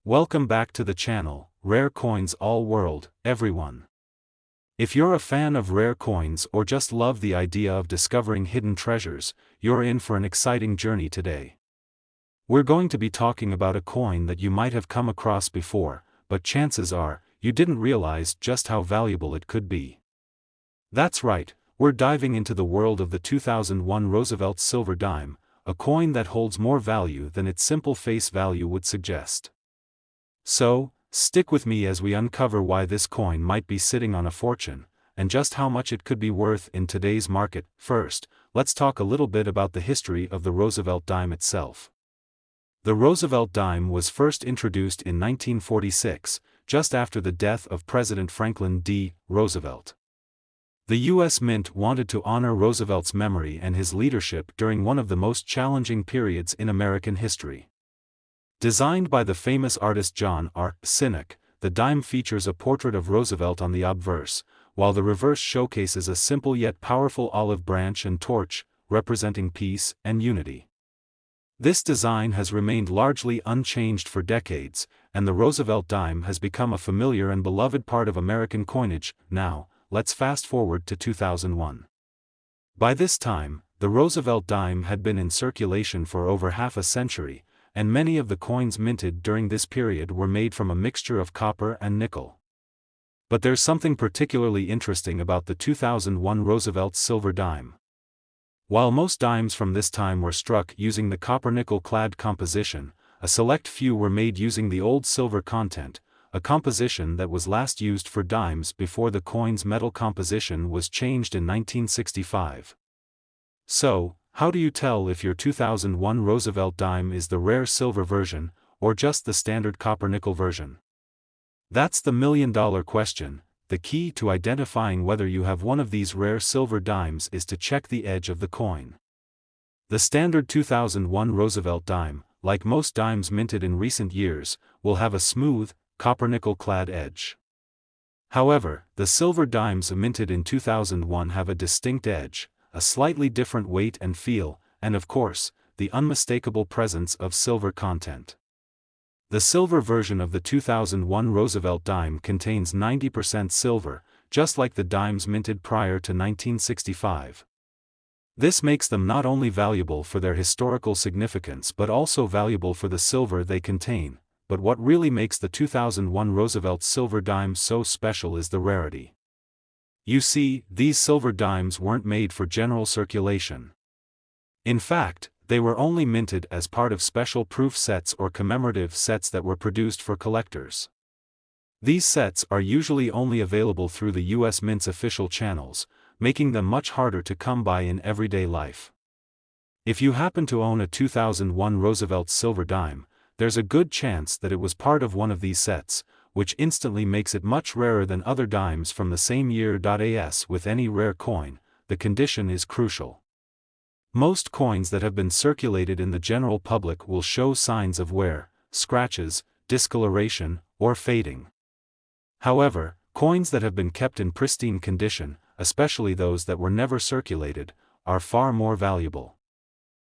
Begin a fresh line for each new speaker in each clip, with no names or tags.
Welcome back to the channel, Rare Coins All World, everyone. If you're a fan of rare coins or just love the idea of discovering hidden treasures, you're in for an exciting journey today. We're going to be talking about a coin that you might have come across before, but chances are, you didn't realize just how valuable it could be. That's right, we're diving into the world of the 2001 Roosevelt Silver Dime, a coin that holds more value than its simple face value would suggest. So, stick with me as we uncover why this coin might be sitting on a fortune, and just how much it could be worth in today's market. First, let's talk a little bit about the history of the Roosevelt dime itself. The Roosevelt dime was first introduced in 1946, just after the death of President Franklin D. Roosevelt. The U.S. Mint wanted to honor Roosevelt's memory and his leadership during one of the most challenging periods in American history. Designed by the famous artist John R. Sinek, the dime features a portrait of Roosevelt on the obverse, while the reverse showcases a simple yet powerful olive branch and torch, representing peace and unity. This design has remained largely unchanged for decades, and the Roosevelt dime has become a familiar and beloved part of American coinage. Now, let's fast forward to 2001. By this time, the Roosevelt dime had been in circulation for over half a century, and many of the coins minted during this period were made from a mixture of copper and nickel. But there's something particularly interesting about the 2001 Roosevelt Silver Dime. While most dimes from this time were struck using the copper-nickel clad composition, a select few were made using the old silver content, a composition that was last used for dimes before the coin's metal composition was changed in 1965. So, how do you tell if your 2001 Roosevelt dime is the rare silver version, or just the standard copper-nickel version? That's the million-dollar question. The key to identifying whether you have one of these rare silver dimes is to check the edge of the coin. The standard 2001 Roosevelt dime, like most dimes minted in recent years, will have a smooth, copper-nickel clad edge. However, the silver dimes minted in 2001 have a distinct edge, a slightly different weight and feel, and of course, the unmistakable presence of silver content. The silver version of the 2001 Roosevelt dime contains 90% silver, just like the dimes minted prior to 1965. This makes them not only valuable for their historical significance but also valuable for the silver they contain. But what really makes the 2001 Roosevelt Silver Dime so special is the rarity. You see, these silver dimes weren't made for general circulation. In fact, they were only minted as part of special proof sets or commemorative sets that were produced for collectors. These sets are usually only available through the U.S. Mint's official channels, making them much harder to come by in everyday life. If you happen to own a 2001 Roosevelt Silver Dime, there's a good chance that it was part of one of these sets, which instantly makes it much rarer than other dimes from the same year. As with any rare coin, the condition is crucial. Most coins that have been circulated in the general public will show signs of wear, scratches, discoloration, or fading. However, coins that have been kept in pristine condition, especially those that were never circulated, are far more valuable.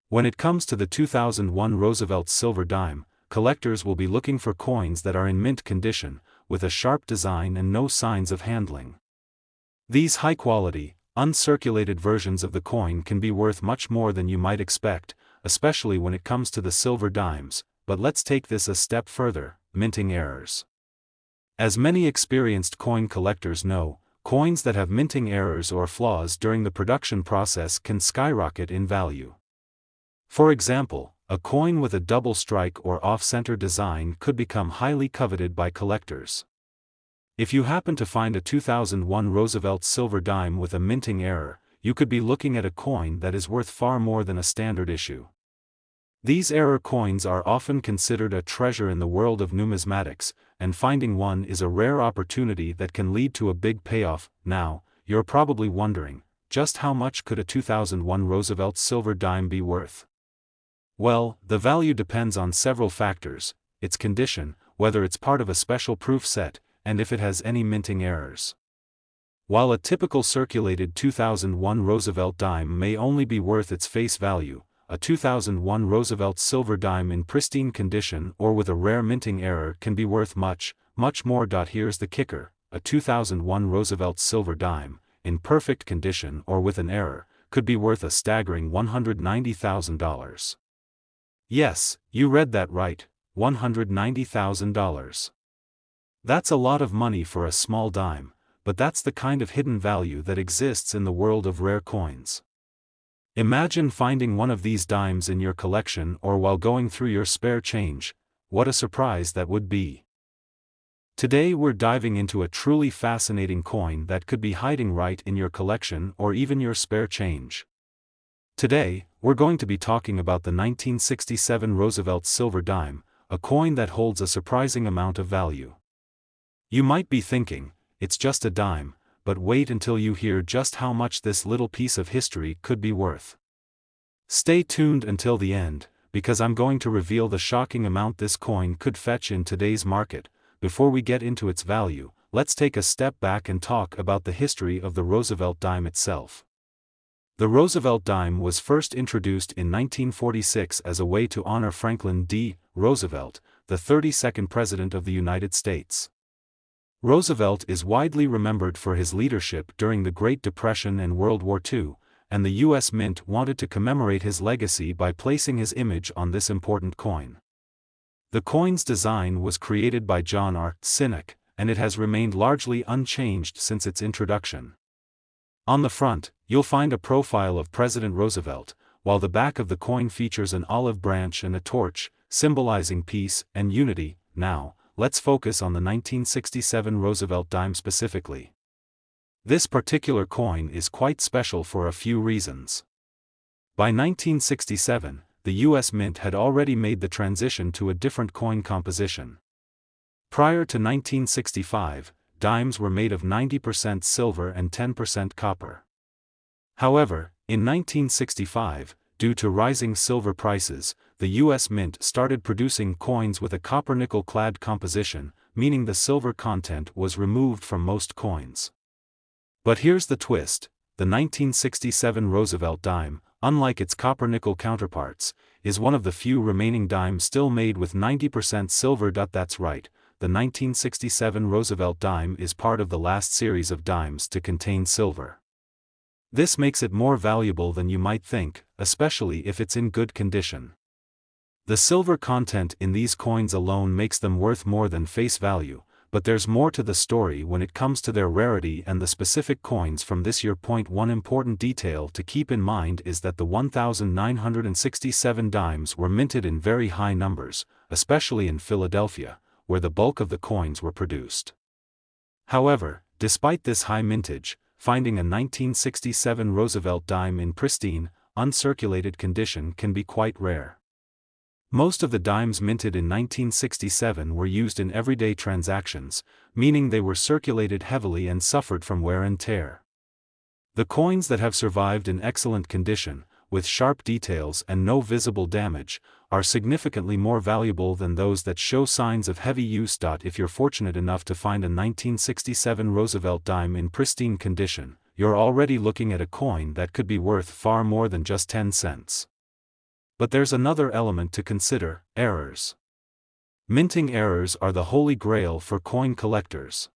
When it comes to the 2001 Roosevelt Silver Dime, collectors will be looking for coins that are in mint condition, with a sharp design and no signs of handling. These high-quality, uncirculated versions of the coin can be worth much more than you might expect, especially when it comes to the silver dimes. But let's take this a step further: minting errors. As many experienced coin collectors know, coins that have minting errors or flaws during the production process can skyrocket in value. For example, a coin with a double strike or off-center design could become highly coveted by collectors. If you happen to find a 2001 Roosevelt Silver Dime with a minting error, you could be looking at a coin that is worth far more than a standard issue. These error coins are often considered a treasure in the world of numismatics, and finding one is a rare opportunity that can lead to a big payoff. Now, you're probably wondering, just how much could a 2001 Roosevelt Silver Dime be worth? Well, the value depends on several factors: its condition, whether it's part of a special proof set, and if it has any minting errors. While a typical circulated 2001 Roosevelt dime may only be worth its face value, A 2001 Roosevelt silver dime in pristine condition or with a rare minting error can be worth much, much more. Here's the kicker: a 2001 Roosevelt silver dime, in perfect condition or with an error, could be worth a staggering $190,000. Yes, you read that right, $190,000. That's a lot of money for a small dime, but that's the kind of hidden value that exists in the world of rare coins. Imagine finding one of these dimes in your collection or while going through your spare change. What a surprise that would be. Today we're diving into a truly fascinating coin that could be hiding right in your collection or even your spare change. Today, we're going to be talking about the 1967 Roosevelt silver dime, a coin that holds a surprising amount of value. You might be thinking, it's just a dime, but wait until you hear just how much this little piece of history could be worth. Stay tuned until the end, because I'm going to reveal the shocking amount this coin could fetch in today's market. Before we get into its value, let's take a step back and talk about the history of the Roosevelt dime itself. The Roosevelt dime was first introduced in 1946 as a way to honor Franklin D. Roosevelt, the 32nd President of the United States. Roosevelt is widely remembered for his leadership during the Great Depression and World War II, and the U.S. Mint wanted to commemorate his legacy by placing his image on this important coin. The coin's design was created by John R. Sinek, and it has remained largely unchanged since its introduction. On the front, you'll find a profile of President Roosevelt, while the back of the coin features an olive branch and a torch, symbolizing peace and unity. Now, let's focus on the 1967 Roosevelt dime specifically. This particular coin is quite special for a few reasons. By 1967, the U.S. Mint had already made the transition to a different coin composition. Prior to 1965, dimes were made of 90% silver and 10% copper. However, in 1965, due to rising silver prices, the U.S. Mint started producing coins with a copper-nickel-clad composition, meaning the silver content was removed from most coins. But here's the twist: the 1967 Roosevelt dime, unlike its copper-nickel counterparts, is one of the few remaining dimes still made with 90% silver. That's right, the 1967 Roosevelt dime is part of the last series of dimes to contain silver. This makes it more valuable than you might think, especially if it's in good condition. The silver content in these coins alone makes them worth more than face value, but there's more to the story when it comes to their rarity and the specific coins from this year. One important detail to keep in mind is that the 1967 dimes were minted in very high numbers, especially in Philadelphia, where the bulk of the coins were produced. However, despite this high mintage, finding a 1967 Roosevelt dime in pristine, uncirculated condition can be quite rare. Most of the dimes minted in 1967 were used in everyday transactions, meaning they were circulated heavily and suffered from wear and tear. The coins that have survived in excellent condition, with sharp details and no visible damage, are significantly more valuable than those that show signs of heavy use. If you're fortunate enough to find a 1967 Roosevelt dime in pristine condition, you're already looking at a coin that could be worth far more than just 10 cents. But there's another element to consider: errors. Minting errors are the holy grail for coin collectors.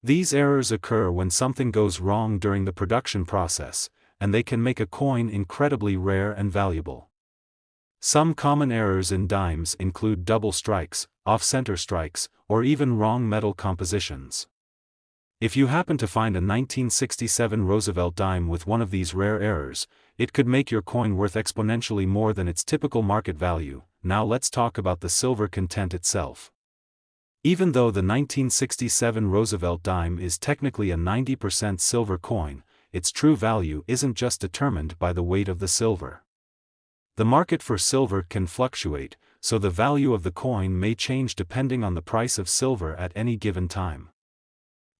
These errors occur when something goes wrong during the production process, and they can make a coin incredibly rare and valuable. Some common errors in dimes include double strikes, off-center strikes, or even wrong metal compositions. If you happen to find a 1967 Roosevelt dime with one of these rare errors, it could make your coin worth exponentially more than its typical market value. Now let's talk about the silver content itself. Even though the 1967 Roosevelt dime is technically a 90% silver coin, its true value isn't just determined by the weight of the silver. The market for silver can fluctuate, so the value of the coin may change depending on the price of silver at any given time.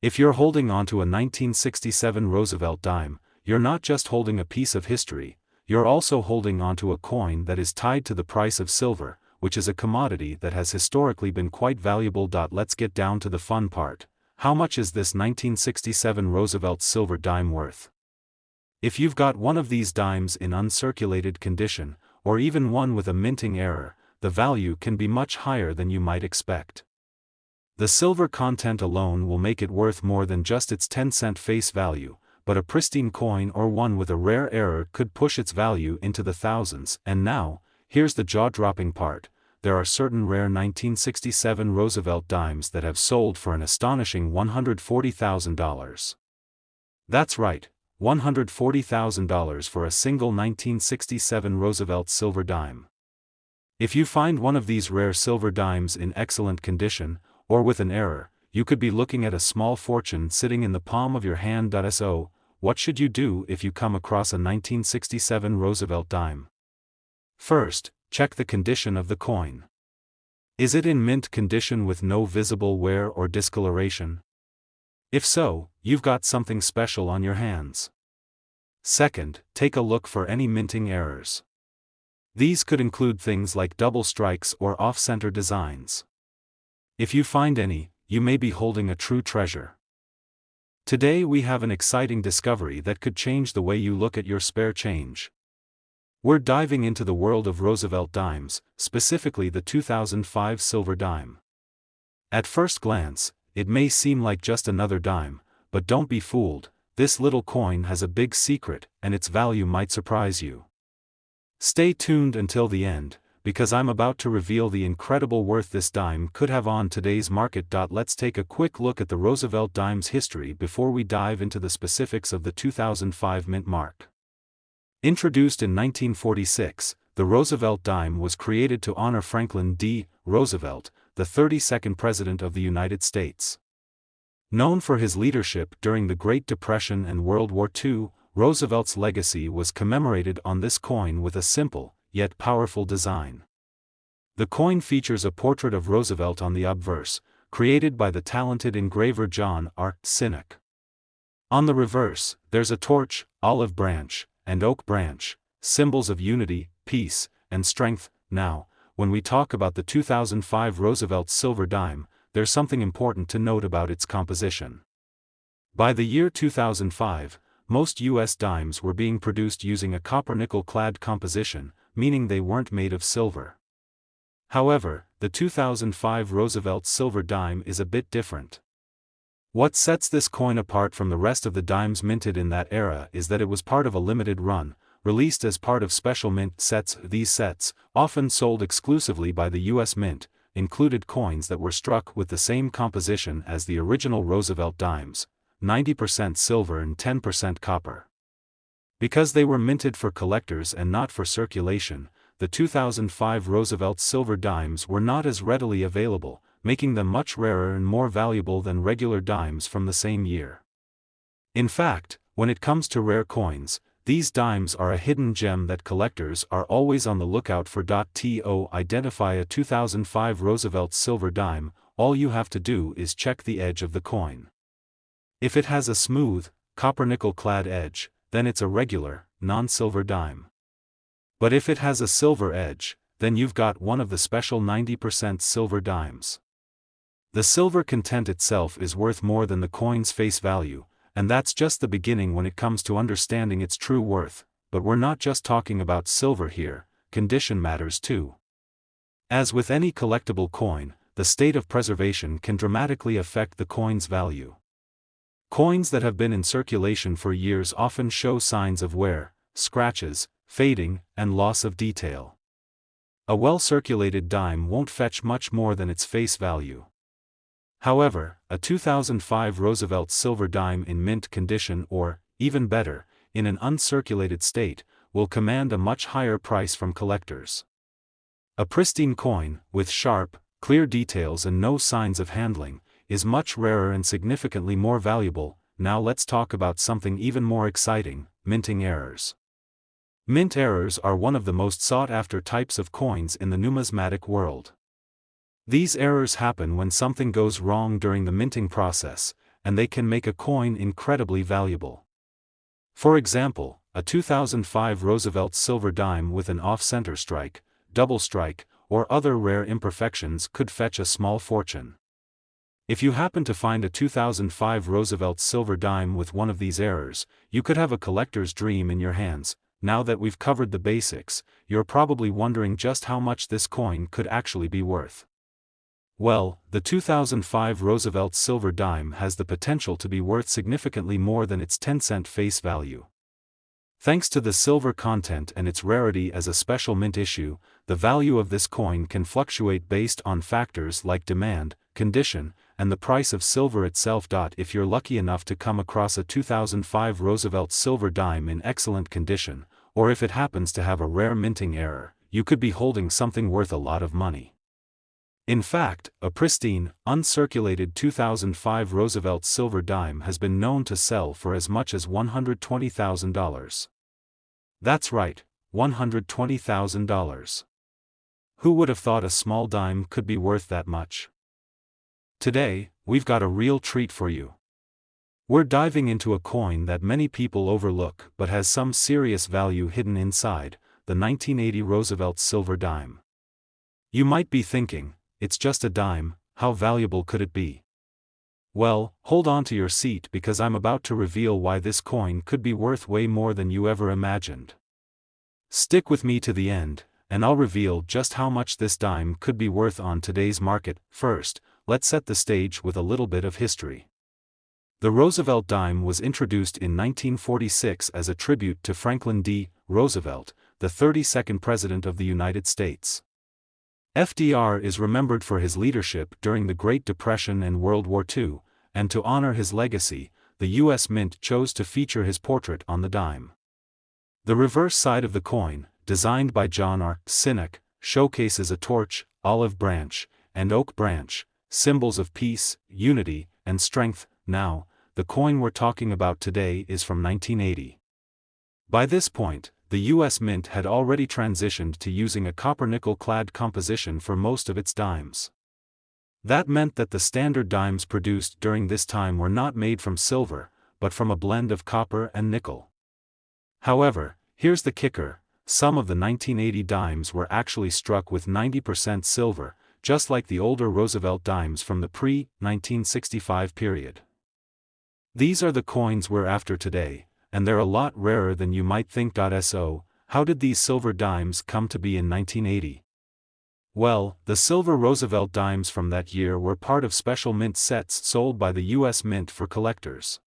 If you're holding onto a 1967 Roosevelt dime, you're not just holding a piece of history, you're also holding onto a coin that is tied to the price of silver, which is a commodity that has historically been quite valuable. Let's get down to the fun part. How much is this 1967 Roosevelt silver dime worth? If you've got one of these dimes in uncirculated condition, or even one with a minting error, the value can be much higher than you might expect. The silver content alone will make it worth more than just its 10-cent face value, but a pristine coin or one with a rare error could push its value into the thousands. And now, here's the jaw-dropping part: there are certain rare 1967 Roosevelt dimes that have sold for an astonishing $140,000. That's right, $140,000 for a single 1967 Roosevelt silver dime. If you find one of these rare silver dimes in excellent condition, or with an error, you could be looking at a small fortune sitting in the palm of your hand. So, what should you do if you come across a 1967 Roosevelt dime? First, check the condition of the coin. Is it in mint condition with no visible wear or discoloration? If so, you've got something special on your hands. Second, take a look for any minting errors. These could include things like double strikes or off-center designs. If you find any, you may be holding a true treasure. Today we have an exciting discovery that could change the way you look at your spare change. We're diving into the world of Roosevelt dimes, specifically the 2005 silver dime. At first glance, it may seem like just another dime, but don't be fooled, this little coin has a big secret, and its value might surprise you. Stay tuned until the end, because I'm about to reveal the incredible worth this dime could have on today's market. Let's take a quick look at the Roosevelt dime's history before we dive into the specifics of the 2005 mint mark. Introduced in 1946, the Roosevelt dime was created to honor Franklin D. Roosevelt, the 32nd President of the United States. Known for his leadership during the Great Depression and World War II, Roosevelt's legacy was commemorated on this coin with a simple, yet powerful design. The coin features a portrait of Roosevelt on the obverse, created by the talented engraver John R. Sinek. On the reverse, there's a torch, olive branch, and oak branch, symbols of unity, peace, and strength. Now, when we talk about the 2005 Roosevelt silver dime, there's something important to note about its composition. By the year 2005, most U.S. dimes were being produced using a copper-nickel clad composition, meaning they weren't made of silver. However, the 2005 Roosevelt silver dime is a bit different. What sets this coin apart from the rest of the dimes minted in that era is that it was part of a limited run, released as part of special mint sets. These sets, often sold exclusively by the U.S. Mint, included coins that were struck with the same composition as the original Roosevelt dimes, 90% silver and 10% copper. Because they were minted for collectors and not for circulation, the 2005 Roosevelt silver dimes were not as readily available, making them much rarer and more valuable than regular dimes from the same year. In fact, when it comes to rare coins, these dimes are a hidden gem that collectors are always on the lookout for. To identify a 2005 Roosevelt silver dime, all you have to do is check the edge of the coin. If it has a smooth, copper-nickel clad edge, then it's a regular, non-silver dime. But if it has a silver edge, then you've got one of the special 90% silver dimes. The silver content itself is worth more than the coin's face value, and that's just the beginning when it comes to understanding its true worth. But we're not just talking about silver here, condition matters too. As with any collectible coin, the state of preservation can dramatically affect the coin's value. Coins that have been in circulation for years often show signs of wear, scratches, fading, and loss of detail. A well-circulated dime won't fetch much more than its face value. However, a 2005 Roosevelt silver dime in mint condition or, even better, in an uncirculated state, will command a much higher price from collectors. A pristine coin, with sharp, clear details and no signs of handling, is much rarer and significantly more valuable. Now let's talk about something even more exciting: minting errors. Mint errors are one of the most sought-after types of coins in the numismatic world. These errors happen when something goes wrong during the minting process, and they can make a coin incredibly valuable. For example, a 2005 Roosevelt silver dime with an off-center strike, double strike, or other rare imperfections could fetch a small fortune. If you happen to find a 2005 Roosevelt silver dime with one of these errors, you could have a collector's dream in your hands. Now that we've covered the basics, you're probably wondering just how much this coin could actually be worth. Well, the 2005 Roosevelt silver dime has the potential to be worth significantly more than its 10-cent face value. Thanks to the silver content and its rarity as a special mint issue, the value of this coin can fluctuate based on factors like demand, condition, and the price of silver itself. If you're lucky enough to come across a 2005 Roosevelt silver dime in excellent condition, or if it happens to have a rare minting error, you could be holding something worth a lot of money. In fact, a pristine, uncirculated 2005 Roosevelt silver dime has been known to sell for as much as $120,000. That's right, $120,000. Who would have thought a small dime could be worth that much? Today, we've got a real treat for you. We're diving into a coin that many people overlook but has some serious value hidden inside, the 1980 Roosevelt silver dime. You might be thinking, it's just a dime, how valuable could it be? Well, hold on to your seat because I'm about to reveal why this coin could be worth way more than you ever imagined. Stick with me to the end, and I'll reveal just how much this dime could be worth on today's market. First, let's set the stage with a little bit of history. The Roosevelt dime was introduced in 1946 as a tribute to Franklin D. Roosevelt, the 32nd President of the United States. FDR is remembered for his leadership during the Great Depression and World War II, and to honor his legacy, the U.S. Mint chose to feature his portrait on the dime. The reverse side of the coin, designed by John R. Sinek, showcases a torch, olive branch, and oak branch, symbols of peace, unity, and strength. Now, the coin we're talking about today is from 1980. By this point, the U.S. Mint had already transitioned to using a copper-nickel-clad composition for most of its dimes. That meant that the standard dimes produced during this time were not made from silver, but from a blend of copper and nickel. However, here's the kicker, some of the 1980 dimes were actually struck with 90% silver, just like the older Roosevelt dimes from the pre-1965 period. These are the coins we're after today, and they're a lot rarer than you might think. So, how did these silver dimes come to be in 1980? Well, the silver Roosevelt dimes from that year were part of special mint sets sold by the U.S. Mint for collectors.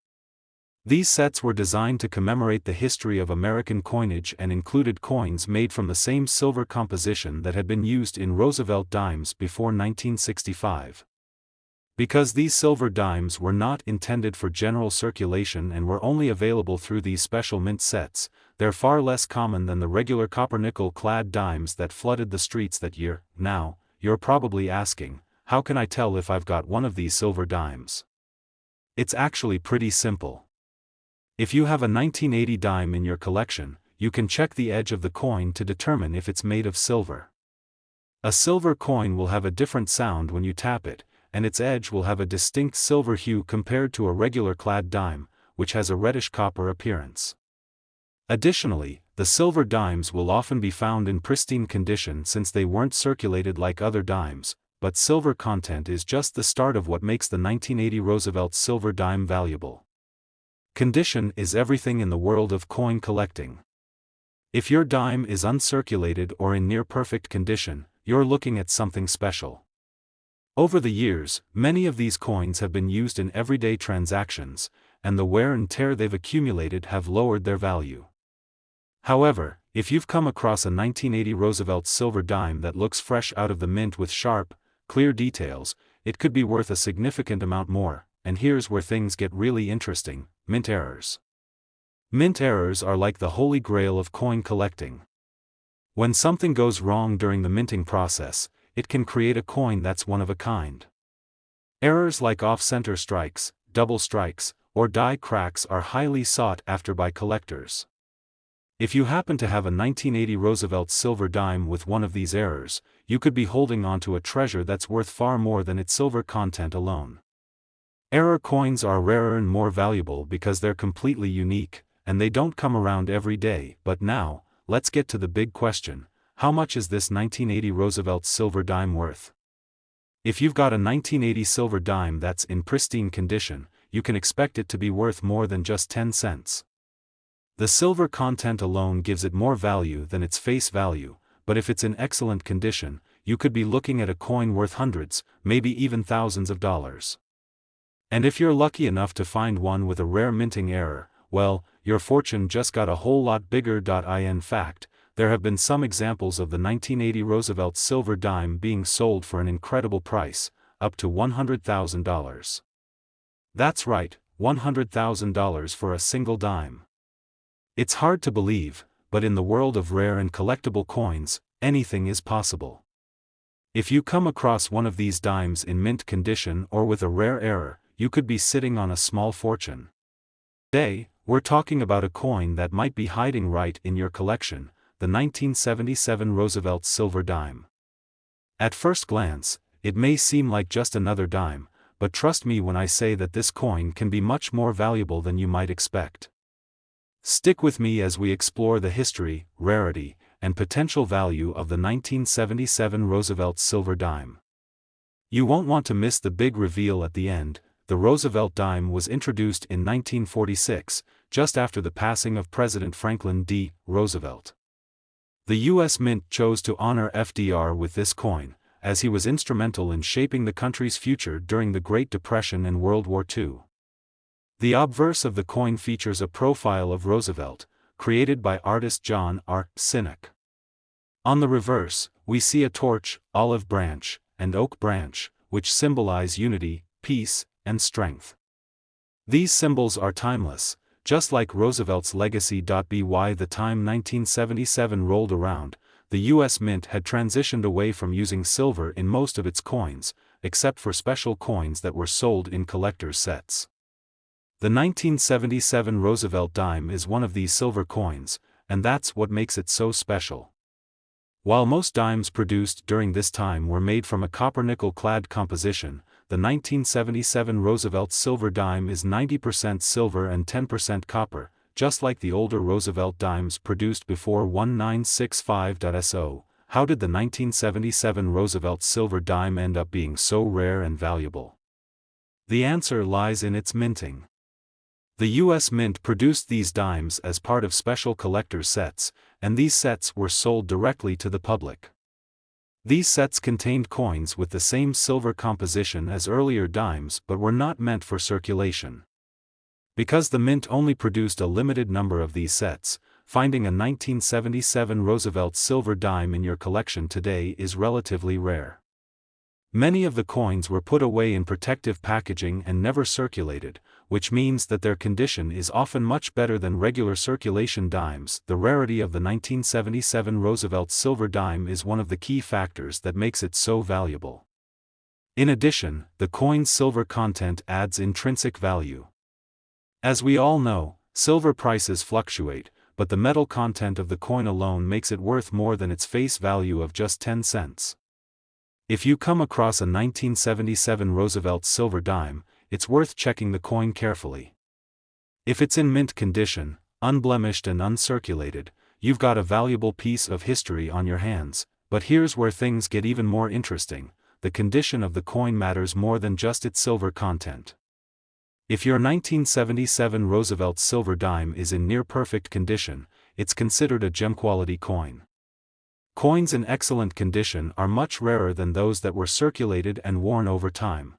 These sets were designed to commemorate the history of American coinage and included coins made from the same silver composition that had been used in Roosevelt dimes before 1965. Because these silver dimes were not intended for general circulation and were only available through these special mint sets, they're far less common than the regular copper-nickel-clad dimes that flooded the streets that year. Now, you're probably asking, how can I tell if I've got one of these silver dimes? It's actually pretty simple. If you have a 1980 dime in your collection, you can check the edge of the coin to determine if it's made of silver. A silver coin will have a different sound when you tap it, and its edge will have a distinct silver hue compared to a regular clad dime, which has a reddish copper appearance. Additionally, the silver dimes will often be found in pristine condition since they weren't circulated like other dimes, but silver content is just the start of what makes the 1980 Roosevelt silver dime valuable. Condition is everything in the world of coin collecting. If your dime is uncirculated or in near-perfect condition, you're looking at something special. Over the years, many of these coins have been used in everyday transactions, and the wear and tear they've accumulated have lowered their value. However, if you've come across a 1980 Roosevelt silver dime that looks fresh out of the mint with sharp, clear details, it could be worth a significant amount more. And here's where things get really interesting: mint errors. Mint errors are like the holy grail of coin collecting. When something goes wrong during the minting process, it can create a coin that's one of a kind. Errors like off-center strikes, double strikes, or die cracks are highly sought after by collectors. If you happen to have a 1980 Roosevelt silver dime with one of these errors, you could be holding onto a treasure that's worth far more than its silver content alone. Error coins are rarer and more valuable because they're completely unique, and they don't come around every day. But now, let's get to the big question: how much is this 1980 Roosevelt silver dime worth? If you've got a 1980 silver dime that's in pristine condition, you can expect it to be worth more than just 10 cents. The silver content alone gives it more value than its face value, but if it's in excellent condition, you could be looking at a coin worth hundreds, maybe even thousands of dollars. And if you're lucky enough to find one with a rare minting error, well, your fortune just got a whole lot bigger. In fact, there have been some examples of the 1980 Roosevelt silver dime being sold for an incredible price, up to $100,000. That's right, $100,000 for a single dime. It's hard to believe, but in the world of rare and collectible coins, anything is possible. If you come across one of these dimes in mint condition or with a rare error, you could be sitting on a small fortune. Today, we're talking about a coin that might be hiding right in your collection, the 1977 Roosevelt silver dime. At first glance, it may seem like just another dime, but trust me when I say that this coin can be much more valuable than you might expect. Stick with me as we explore the history, rarity, and potential value of the 1977 Roosevelt silver dime. You won't want to miss the big reveal at the end. The Roosevelt dime was introduced in 1946, just after the passing of President Franklin D. Roosevelt. The U.S. Mint chose to honor FDR with this coin, as he was instrumental in shaping the country's future during the Great Depression and World War II. The obverse of the coin features a profile of Roosevelt, created by artist John R. Sinek. On the reverse, we see a torch, olive branch, and oak branch, which symbolize unity, peace, and strength. These symbols are timeless, just like Roosevelt's legacy. By the time 1977 rolled around, the U.S. Mint had transitioned away from using silver in most of its coins, except for special coins that were sold in collector's sets. The 1977 Roosevelt dime is one of these silver coins, and that's what makes it so special. While most dimes produced during this time were made from a copper-nickel-clad composition, the 1977 Roosevelt silver dime is 90% silver and 10% copper, just like the older Roosevelt dimes produced before 1965. How did the 1977 Roosevelt silver dime end up being so rare and valuable? The answer lies in its minting. The U.S. Mint produced these dimes as part of special collector's sets, and these sets were sold directly to the public. These sets contained coins with the same silver composition as earlier dimes but were not meant for circulation. Because the Mint only produced a limited number of these sets, finding a 1977 Roosevelt silver dime in your collection today is relatively rare. Many of the coins were put away in protective packaging and never circulated, which means that their condition is often much better than regular circulation dimes. The rarity of the 1977 Roosevelt silver dime is one of the key factors that makes it so valuable. In addition, the coin's silver content adds intrinsic value. As we all know, silver prices fluctuate, but the metal content of the coin alone makes it worth more than its face value of just 10 cents. If you come across a 1977 Roosevelt silver dime, it's worth checking the coin carefully. If it's in mint condition, unblemished and uncirculated, you've got a valuable piece of history on your hands. But here's where things get even more interesting: the condition of the coin matters more than just its silver content. If your 1977 Roosevelt silver dime is in near-perfect condition, it's considered a gem-quality coin. Coins in excellent condition are much rarer than those that were circulated and worn over time.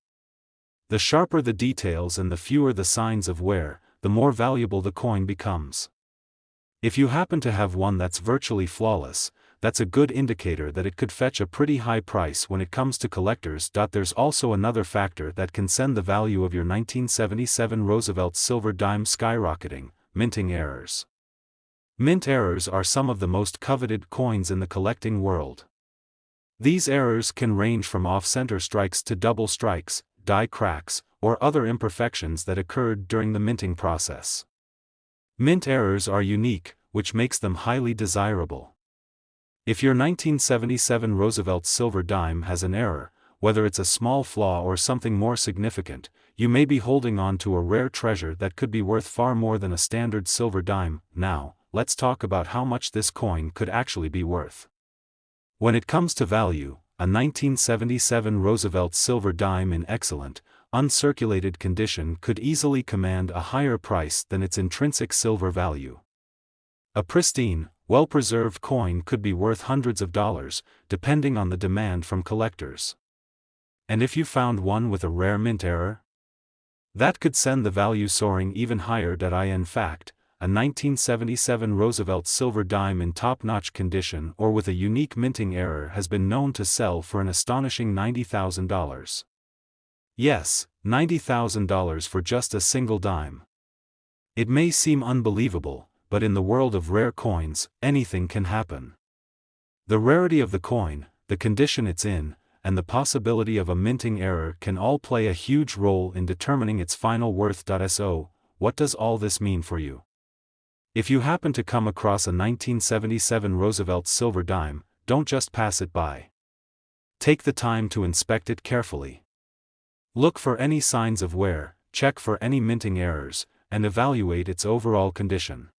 The sharper the details and the fewer the signs of wear, the more valuable the coin becomes. If you happen to have one that's virtually flawless, that's a good indicator that it could fetch a pretty high price when it comes to collectors. There's also another factor that can send the value of your 1977 Roosevelt silver dime skyrocketing: minting errors. Mint errors are some of the most coveted coins in the collecting world. These errors can range from off-center strikes to double strikes, die cracks, or other imperfections that occurred during the minting process. Mint errors are unique, which makes them highly desirable. If your 1977 Roosevelt silver dime has an error, whether it's a small flaw or something more significant, you may be holding on to a rare treasure that could be worth far more than a standard silver dime. Now, let's talk about how much this coin could actually be worth. When it comes to value, a a 1977 Roosevelt silver dime in excellent, uncirculated condition could easily command a higher price than its intrinsic silver value. A pristine, well-preserved coin could be worth hundreds of dollars, depending on the demand from collectors. And if you found one with a rare mint error? That could send the value soaring even higher. In fact, a 1977 Roosevelt silver dime in top-notch condition or with a unique minting error has been known to sell for an astonishing $90,000. Yes, $90,000 for just a single dime. It may seem unbelievable, but in the world of rare coins, anything can happen. The rarity of the coin, the condition it's in, and the possibility of a minting error can all play a huge role in determining its final worth. So, what does all this mean for you? If you happen to come across a 1977 Roosevelt silver dime, don't just pass it by. Take the time to inspect it carefully. Look for any signs of wear, check for any minting errors, and evaluate its overall condition.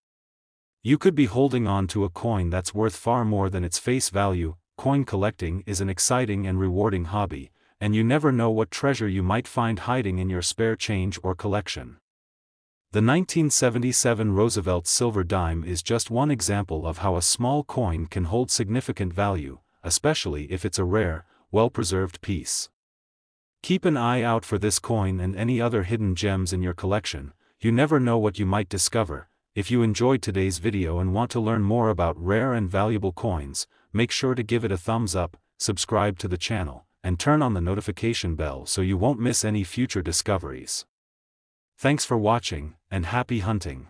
You could be holding on to a coin that's worth far more than its face value. Coin collecting is an exciting and rewarding hobby, and you never know what treasure you might find hiding in your spare change or collection. The 1977 Roosevelt silver dime is just one example of how a small coin can hold significant value, especially if it's a rare, well-preserved piece. Keep an eye out for this coin and any other hidden gems in your collection. You never know what you might discover. If you enjoyed today's video and want to learn more about rare and valuable coins, make sure to give it a thumbs up, subscribe to the channel, and turn on the notification bell so you won't miss any future discoveries. Thanks for watching, and happy hunting!